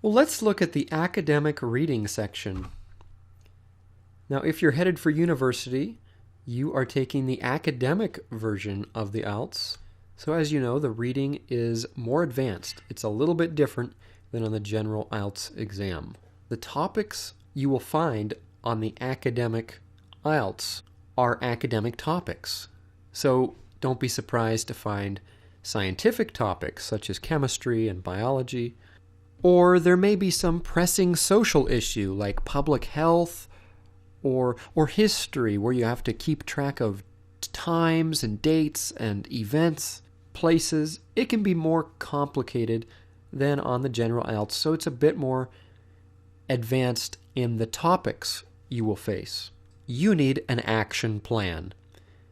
Well, let's look at the academic reading section. Now, if you're headed for university, you are taking the academic version of the IELTS. So as you know, the reading is more advanced. It's a little bit different than on the General IELTS exam. The topics you will find on the academic IELTS are academic topics. So don't be surprised to find scientific topics such as chemistry and biology, or there may be some pressing social issue like public health or history, where you have to keep track of times and dates and events, places. It can be more complicated than on the General IELTS, so it's a bit more advanced in the topics you will face. You need an action plan.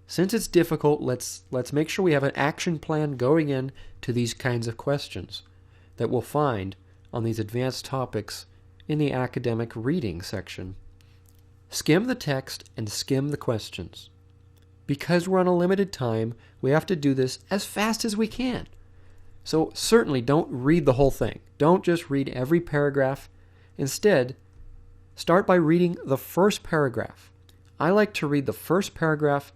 Since it's difficult, let's make sure we have an action plan going in to these kinds of questions that we'll find on these advanced topics in the academic reading section. Skim the text and skim the questions. Because we're on a limited time, we have to do this as fast as we can. So certainly don't read the whole thing. Don't just read every paragraph. Instead, start by reading the first paragraph. I like to read the first paragraph,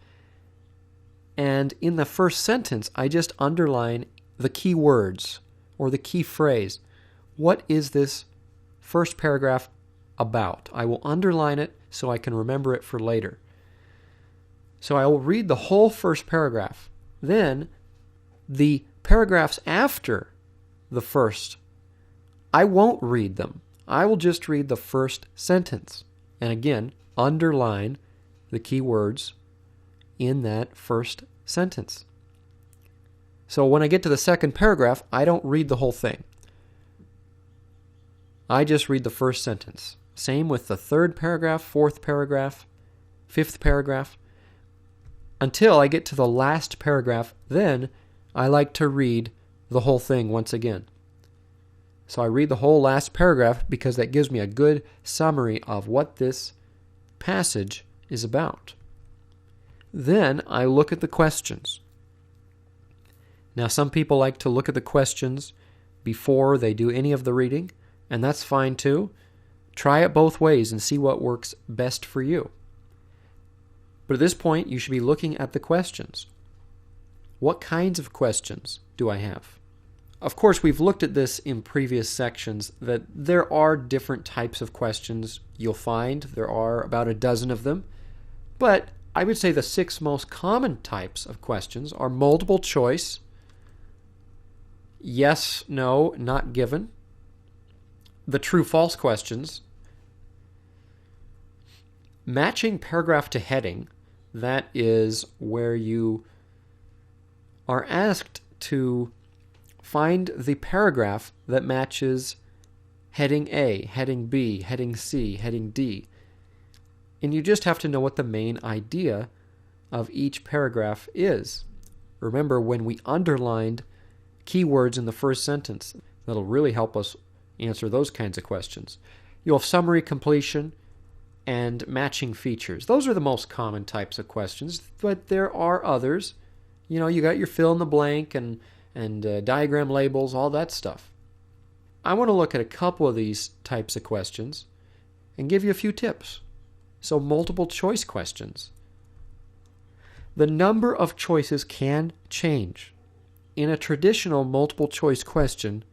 and in the first sentence, I just underline the key words or the key phrase. What is this first paragraph about? I will underline it so I can remember it for later. So I will read the whole first paragraph. Then the paragraphs after the first, I won't read them. I will just read the first sentence. And again, underline the key words in that first sentence. So when I get to the second paragraph, I don't read the whole thing. I just read the first sentence. Same with the third paragraph, fourth paragraph, fifth paragraph. Until I get to the last paragraph, then I like to read the whole thing once again. So I read the whole last paragraph because that gives me a good summary of what this passage is about. Then I look at the questions. Now, some people like to look at the questions before they do any of the reading, and that's fine too. Try it both ways and see what works best for you. But at this point, you should be looking at the questions. What kinds of questions do I have? Of course, we've looked at this in previous sections, that there are different types of questions you'll find. There are about a dozen of them. But I would say the 6 most common types of questions are multiple choice, yes, no, not given, the true-false questions, matching paragraph to heading. That is where you are asked to find the paragraph that matches heading A, heading B, heading C, heading D. And you just have to know what the main idea of each paragraph is. Remember, when we underlined keywords in the first sentence, that'll really help us answer those kinds of questions. You'll have summary completion and matching features. Those are the most common types of questions, but there are others. You know, you got your fill in the blank and diagram labels, all that stuff. I want to look at a couple of these types of questions and give you a few tips. So, multiple choice questions. The number of choices can change. In a traditional multiple choice question,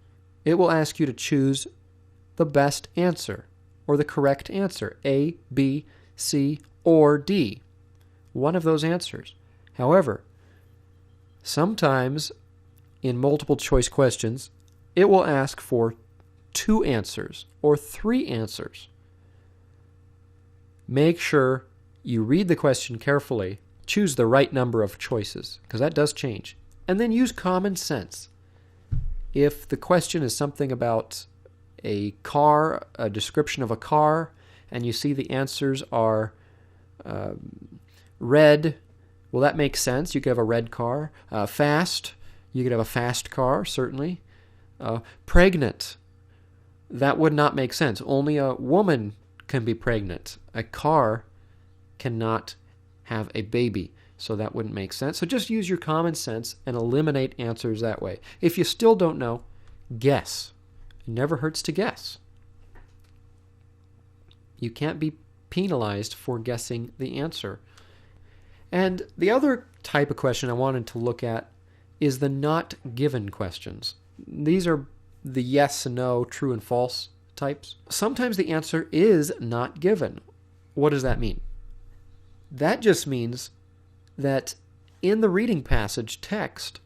it will ask you to choose the best answer or the correct answer, A, B, C, or D. One of those answers. However, sometimes in multiple choice questions, it will ask for 2 answers or 3 answers. Make sure you read the question carefully, choose the right number of choices, because that does change. And then use common sense. If the question is something about a car, a description of a car, and you see the answers are red, well, that makes sense. You could have a red car. Fast, you could have a fast car, certainly. Pregnant, that would not make sense. Only a woman can be pregnant. A car cannot have a baby, so that wouldn't make sense. So just use your common sense and eliminate answers that way. If you still don't know, guess. It never hurts to guess. You can't be penalized for guessing the answer. And the other type of question I wanted to look at is the not given questions. These are the yes and no, true and false types. Sometimes the answer is not given. What does that mean? That just means that in the reading passage text,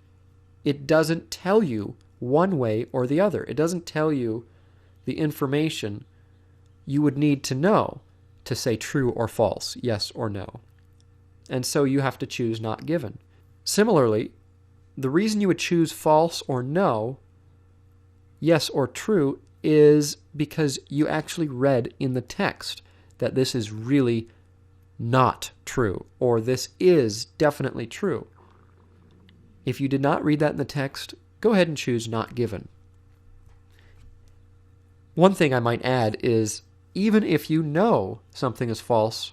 it doesn't tell you one way or the other. It doesn't tell you the information you would need to know to say true or false, yes or no. And so you have to choose not given. Similarly, the reason you would choose false or no, yes or true, is because you actually read in the text that this is really not true, or this is definitely true. If you did not read that in the text, go ahead and choose not given. One thing I might add is, even if you know something is false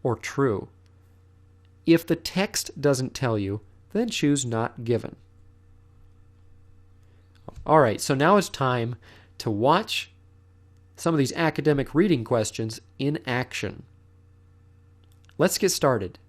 or true, if the text doesn't tell you, then choose not given. All right, so now it's time to watch some of these academic reading questions in action. Let's get started.